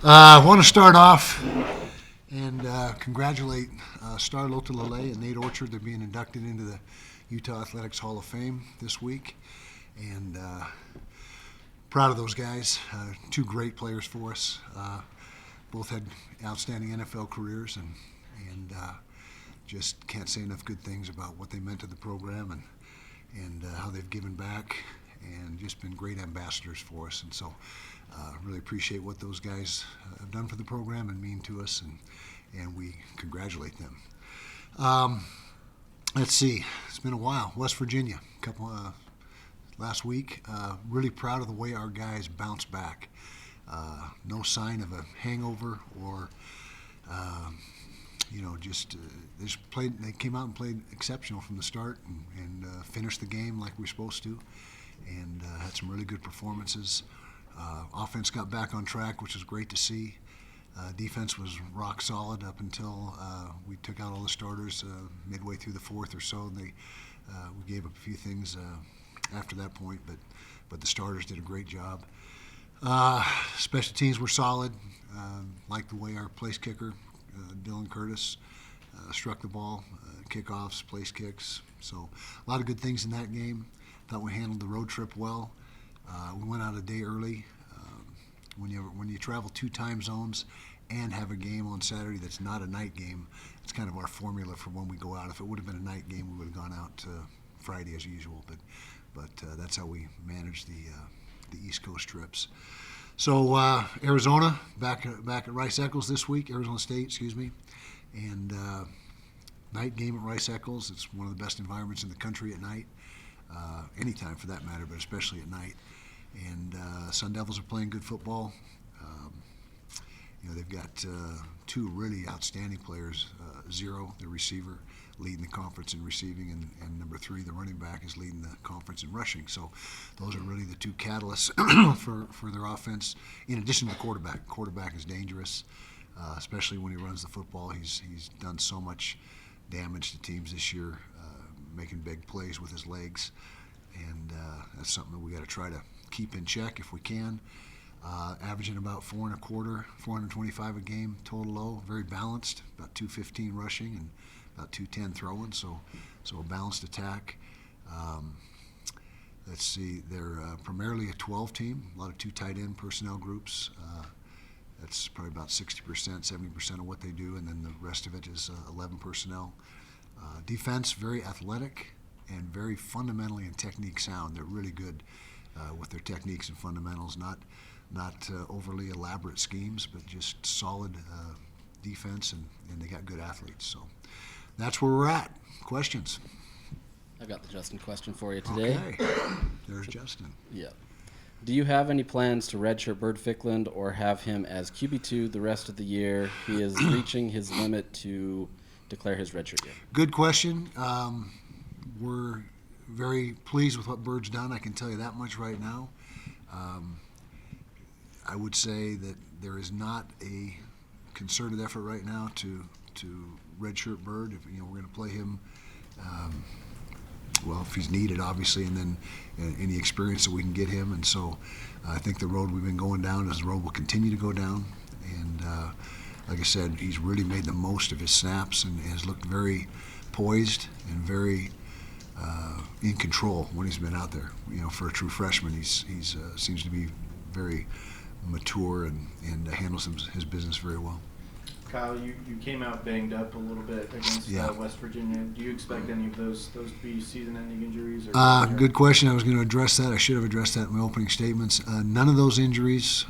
I want to start off and congratulate Star Lotulele and Nate Orchard. They're being inducted into the Utah Athletics Hall of Fame this week. And proud of those guys. Two great players for us. Both had outstanding NFL careers and just can't say enough good things about what they meant to the program and how they've given back and just been great ambassadors for us. And so really appreciate what those guys have done for the program and mean to us, and we congratulate them. Let's see, it's been a while. West Virginia, last week. Really proud of the way our guys bounced back. No sign of a hangover or they came out and played exceptional from the start and finished the game like we're supposed to, and had some really good performances. Offense got back on track, which was great to see. Defense was rock solid up until we took out all the starters midway through the fourth or so. And we gave up a few things after that point, but the starters did a great job. Special teams were solid. Liked the way our place kicker, Dylan Curtis, struck the ball, kickoffs, place kicks. So a lot of good things in that game. Thought we handled the road trip well. We went out a day early. When you travel 2 time zones and have a game on Saturday that's not a night game, it's kind of our formula for when we go out. If it would have been a night game, we would have gone out Friday as usual. But that's how we manage the East Coast trips. So Arizona back at Rice Eccles this week. Arizona State, excuse me, and night game at Rice Eccles. It's one of the best environments in the country at night. Anytime for that matter, but especially at night. And Sun Devils are playing good football. They've got 2 really outstanding players. Zero, the receiver, leading the conference in receiving, and number 3, the running back, is leading the conference in rushing. So those are really the 2 catalysts for their offense. In addition to the quarterback. Quarterback is dangerous, especially when he runs the football. He's done so much damage to teams this year, making big plays with his legs. And that's something that we got to try to keep in check if we can. Averaging about 4.25, 425 a game total low, very balanced, about 215 rushing and about 210 throwing, so a balanced attack. Let's see, they're primarily a 12 team, a lot of 2 tight end personnel groups. That's probably about 60%, 70% of what they do, and then the rest of it is 11 personnel. Defense, very athletic and very fundamentally and technique sound. They're really good with their techniques and fundamentals, not overly elaborate schemes, but just solid defense, and they got good athletes. So that's where we're at. Questions? I've got the Justin question for you today. Okay. There's Justin. Yeah. Do you have any plans to redshirt Bird Fickland or have him as QB2 the rest of the year? He is reaching his limit to declare his redshirt year. Good question. We're very pleased with what Bird's done. I can tell you that much right now. I would say that there is not a concerted effort right now to redshirt Bird. We're going to play him, if he's needed, obviously, and then any experience that we can get him. And so I think the road we've been going down is the road we'll continue to go down. And like I said, he's really made the most of his snaps and has looked very poised and very in control when he's been out there. For a true freshman, he's seems to be very mature and handles his business very well. Kyle, you came out banged up a little bit against West Virginia. Do you expect any of those to be season-ending injuries? Good question. I was going to address that. I should have addressed that in my opening statements. None of those injuries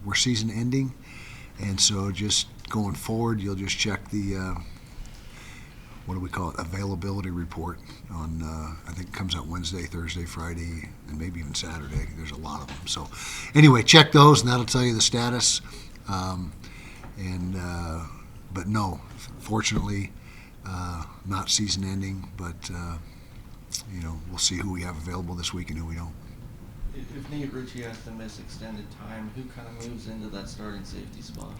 were season-ending, and so just going forward, you'll just check the availability report on, I think it comes out Wednesday, Thursday, Friday, and maybe even Saturday. There's a lot of them. So anyway, check those, and that'll tell you the status. But no, fortunately, not season ending, but we'll see who we have available this week and who we don't. If Nate Ritchie has to miss extended time, who kind of moves into that starting safety spot?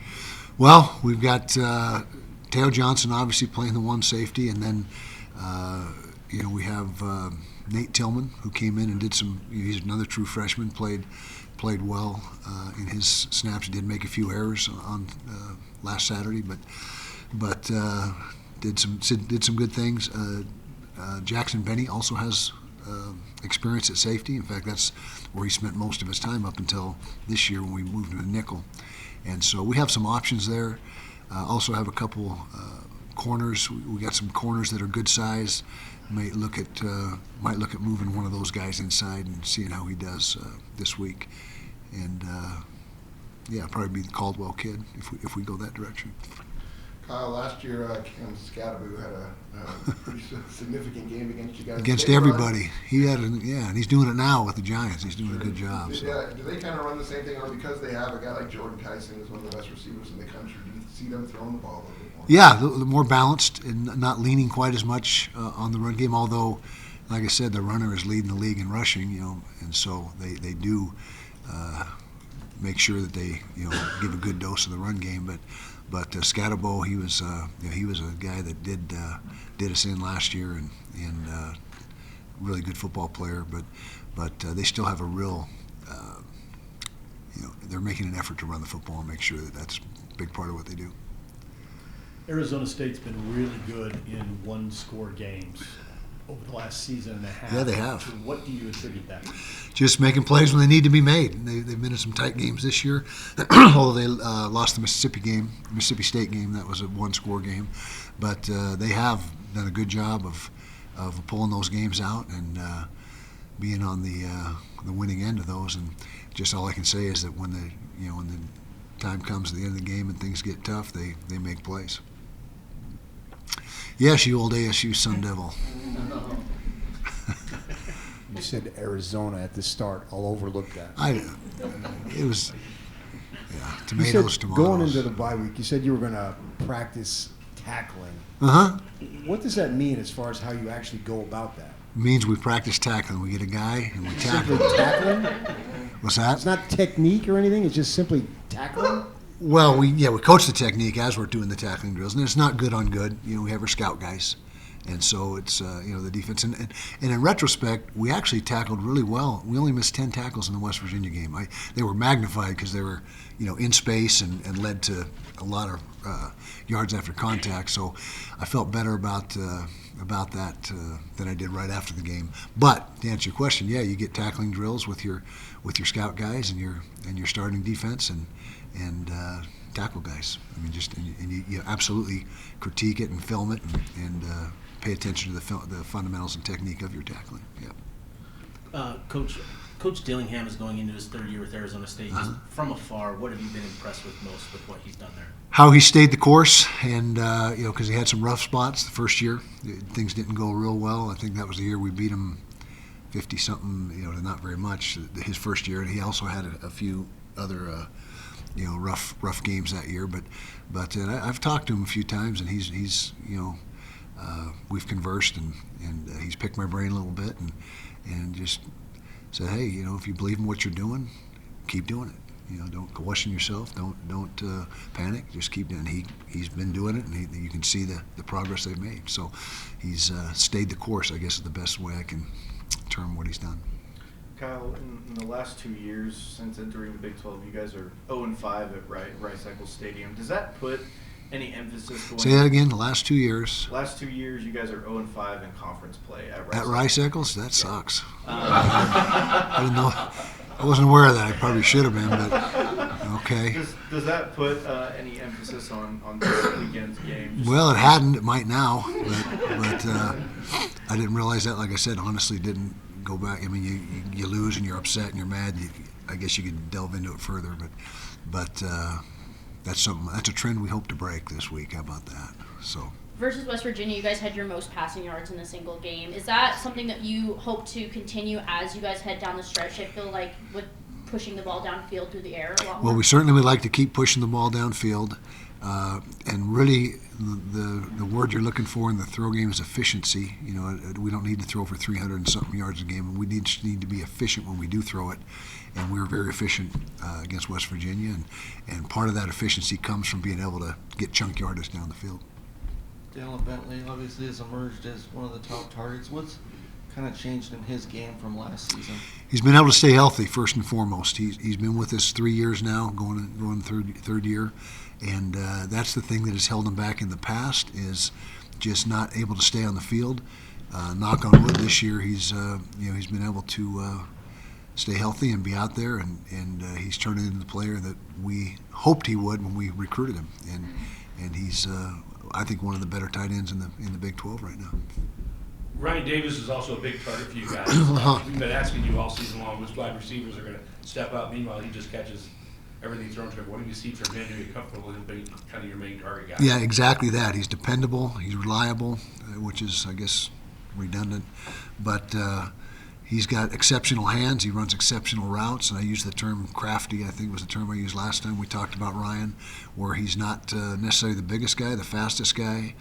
Well, we've got Teo Johnson obviously playing the one safety, and then we have Nate Tillman, who came in and did some. He's another true freshman, played played well in his snaps. He did make a few errors on last Saturday, but did some good things. Jackson Benny also has experience at safety. In fact, that's where he spent most of his time up until this year when we moved him to nickel. And so we have some options there. Also have a couple corners. We got some corners that are good size. Might look at moving one of those guys inside and seeing how he does this week. And probably be the Caldwell kid if we go that direction. Kyle, last year Cam Scadaboo had a pretty significant game against you guys. Against everybody. And he's doing it now with the Giants. He's doing a good job. Do they kind of run the same thing, or because they have a guy like Jordan Tyson, who's one of the best receivers in the country, do you see them throwing the ball a little bit more? Yeah, the more balanced and not leaning quite as much on the run game. Although, like I said, the runner is leading the league in rushing, and so they do make sure that they give a good dose of the run game. But Scadabo, he was a guy that did us in last year and really good football player. But they still have a real they're making an effort to run the football and make sure that that's a big part of what they do. Arizona State's been really good in one-score games over the last season and a half. Yeah, they have. So what do you attribute that to? Just making plays when they need to be made. They've been in some tight games this year, although they lost the Mississippi State game. That was a one-score game. But they have done a good job of pulling those games out and being on the winning end of those. And just all I can say is that when the time comes at the end of the game and things get tough, they make plays. Yes, you old ASU Sun Devil. You said Arizona at the start. I'll overlook that. It was tomatoes, You said tomatoes. going into the bye week, you said you were going to practice tackling. What does that mean as far as how you actually go about that? It means we practice tackling. We get a guy and we tackle. Simply tackling? What's that? It's not technique or anything. It's just simply tackling. Well, we coach the technique as we're doing the tackling drills, and it's not good on good. We have our scout guys, and so it's the defense. And in retrospect, we actually tackled really well. We only missed 10 tackles in the West Virginia game. They were magnified because they were in space and led to a lot of yards after contact. So I felt better about that than I did right after the game. But to answer your question, you get tackling drills with your scout guys and your starting defense and tackle guys. I mean, and you absolutely critique it and film it and pay attention to the fundamentals and technique of your tackling. Yeah. Coach Dillingham is going into his third year with Arizona State. Just from afar, what have you been impressed with most with what he's done there? How he stayed the course, and because he had some rough spots the first year, things didn't go real well. I think that was the year we beat him 50-something, to not very much his first year, and he also had a few other rough games that year. But I've talked to him a few times, and he's we've conversed, and he's picked my brain a little bit, and just said, hey, if you believe in what you're doing, keep doing it. Don't question yourself. Don't panic. Just keep doing it. He's been doing it, and you can see the progress they've made. So he's stayed the course, I guess, is the best way I can term what he's done. Kyle, in the last 2 years since entering the Big 12, you guys are 0-5 at Rice Eccles Stadium. Does that put any emphasis going? Say that again. The last 2 years. Last 2 years, you guys are 0-5 in conference play at Rice. At Rice Eccles? That sucks. I didn't know. I wasn't aware of that. I probably should have been, but okay. Does that put any emphasis on this weekend's game? Well, it hadn't. It might now, but I didn't realize that. Like I said, honestly, didn't go back. I mean, you lose and you're upset and you're mad. I guess you could delve into it further, but that's something. That's a trend we hope to break this week. How about that? So. Versus West Virginia, you guys had your most passing yards in a single game. Is that something that you hope to continue as you guys head down the stretch? I feel like with pushing the ball downfield through the air a lot more. Well, we certainly would like to keep pushing the ball downfield. And really, the word you're looking for in the throw game is efficiency. We don't need to throw for 300 and something yards a game. We need to be efficient when we do throw it. And we were very efficient against West Virginia. And part of that efficiency comes from being able to get chunk yardage down the field. Dallin Bentley obviously has emerged as one of the top targets. What's kind of changed in his game from last season? He's been able to stay healthy first and foremost. He's been with us 3 years now, going third year, and that's the thing that has held him back in the past is just not able to stay on the field. Knock on wood, this year he's been able to stay healthy and be out there, and he's turned into the player that we hoped he would when we recruited him, and he's I think one of the better tight ends in the Big 12 right now. Ryan Davis is also a big target for you guys. We've been asking you all season long which wide receivers are going to step up. Meanwhile, he just catches everything thrown to him. What do you see from him? Are you comfortable with him being kind of your main target guy? Yeah, exactly that. He's dependable. He's reliable, which is, I guess, redundant. But he's got exceptional hands. He runs exceptional routes. And I use the term crafty, I think was the term I used last time we talked about Ryan, where he's not necessarily the biggest guy, the fastest guy,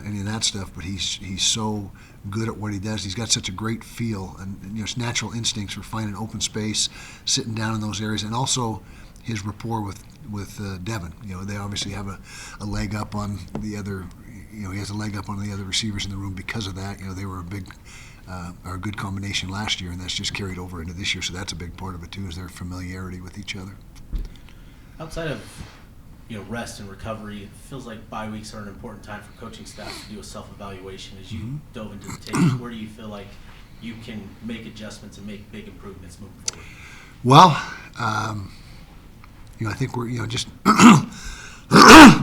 any of that stuff, but he's so good at what he does. He's got such a great feel and his natural instincts for finding open space, sitting down in those areas, and also his rapport with Devin. They obviously have a leg up on the other. He has a leg up on the other receivers in the room because of that. They were a good combination last year, and that's just carried over into this year. So that's a big part of it too, is their familiarity with each other. Outside of rest and recovery, it feels like bye weeks are an important time for coaching staff to do a self-evaluation. As you dove into the tapes, where do you feel like you can make adjustments and make big improvements moving forward? Well, I think we're just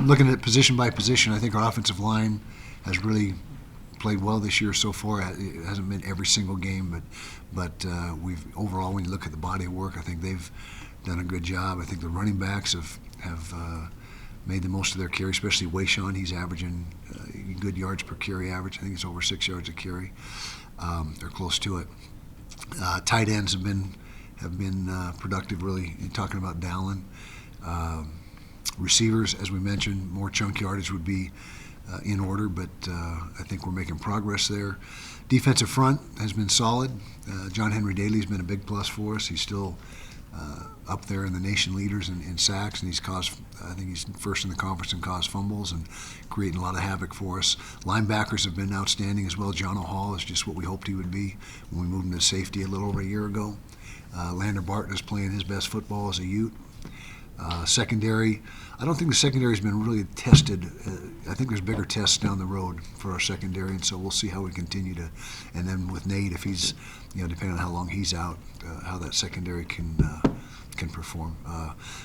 looking at position by position. I think our offensive line has really played well this year so far. It hasn't been every single game, but we've overall, when you look at the body of work, I think they've done a good job. I think the running backs have made the most of their carry, especially Wayshawn. He's averaging good yards per carry average. I think it's over 6 yards a carry. They're close to it. Tight ends have been productive, really. You're talking about Dallin. Receivers, as we mentioned, more chunk yardage would be in order, but I think we're making progress there. Defensive front has been solid. John Henry Daly's been a big plus for us. He's still up there in the nation leaders in sacks, and I think he's first in the conference in caused fumbles and creating a lot of havoc for us. Linebackers have been outstanding as well. John O'Hall is just what we hoped he would be when we moved him to safety a little over a year ago. Lander Barton is playing his best football as a Ute. Secondary, I don't think the secondary has been really tested. I think there's bigger tests down the road for our secondary, and so we'll see how we continue to. And then with Nate, if he's, depending on how long he's out, how that secondary can perform.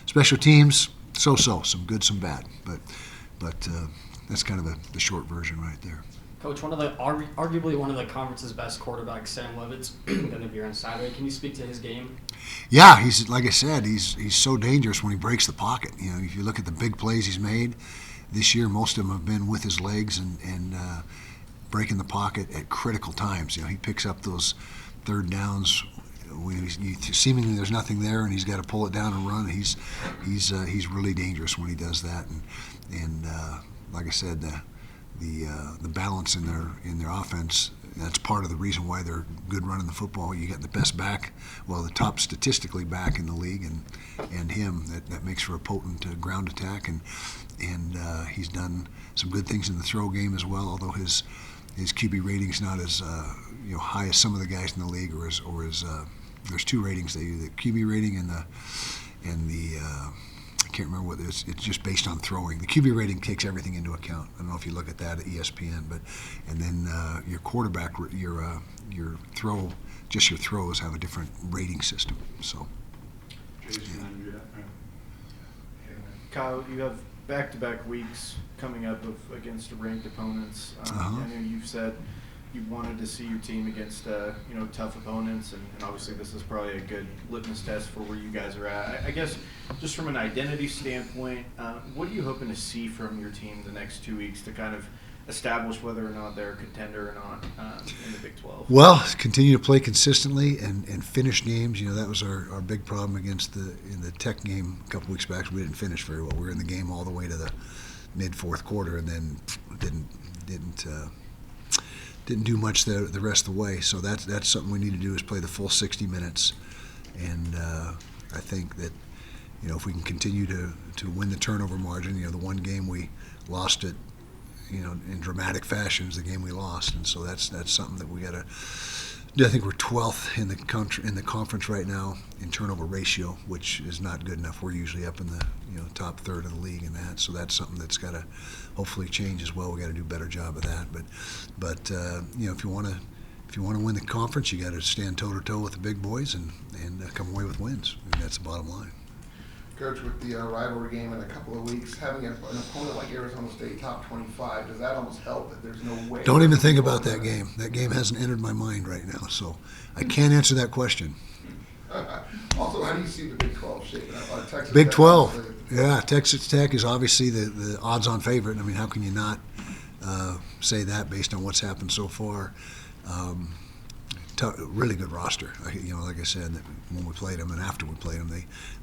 Special teams, so-so, some good, some bad, but that's kind of the short version right there. Coach, arguably one of the conference's best quarterbacks, Sam Levitt's going to be on Saturday. Can you speak to his game? Yeah, he's like I said, he's so dangerous when he breaks the pocket. If you look at the big plays he's made this year, most of them have been with his legs and breaking the pocket at critical times. He picks up those third downs when seemingly there's nothing there, and he's got to pull it down and run. He's really dangerous when he does that, and like I said, the balance in their offense. That's part of the reason why they're good running the football. You got the best back, the top statistically back in the league, and him that makes for a potent ground attack, and he's done some good things in the throw game as well. Although his QB rating's not as high as some of the guys in the league, or as there's two ratings they use: the QB rating and the I can't remember what it is. It's just based on throwing. The QB rating takes everything into account. I don't know if you look at that at ESPN, and then your quarterback, your throws have a different rating system. So, Kyle, you have back-to-back weeks coming up against ranked opponents. I know you've said you wanted to see your team against tough opponents, and obviously this is probably a good litmus test for where you guys are at. I guess just from an identity standpoint, what are you hoping to see from your team the next 2 weeks to kind of establish whether or not they're a contender or not in the Big 12? Well, continue to play consistently and finish games. That was our big problem in the Tech game a couple weeks back. We didn't finish very well. We were in the game all the way to the mid-fourth quarter, and then didn't do much the rest of the way. So that's something we need to do, is play the full 60 minutes. And I think that if we can continue to win the turnover margin, the one game we lost it in dramatic fashion is the game we lost, and so that's something that we got to. I think we're 12th in the country in the conference right now in turnover ratio, which is not good enough. We're usually up in the top third of the league in that, so that's something that's got to hopefully change as well. We got to do a better job of that. But if you want to win the conference, you got to stand toe to toe with the big boys and come away with wins. And that's the bottom line. Coach, with the rivalry game in a couple of weeks, having an opponent like Arizona State top 25, does that almost help that there's no way? Don't even think about that game. That game hasn't entered my mind right now, so I can't answer that question. Also, how do you see the Big 12 shaping up? Texas Big Tech, 12, obviously. yeah. Texas Tech is obviously the odds-on favorite. I mean, how can you not say that based on what's happened so far? Really good roster. Like I said, when we played them and after we played them,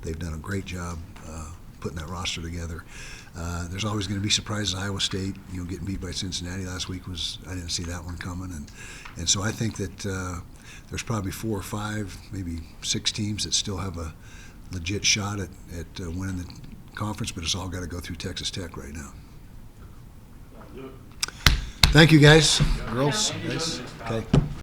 they've done a great job putting that roster together. There's always going to be surprises. Iowa State, getting beat by Cincinnati last week I didn't see that one coming, and so I think that there's probably 4 or 5, maybe 6 teams that still have a legit shot at winning the conference, but it's all got to go through Texas Tech right now. Thank you, guys, girls. Thank you. Okay.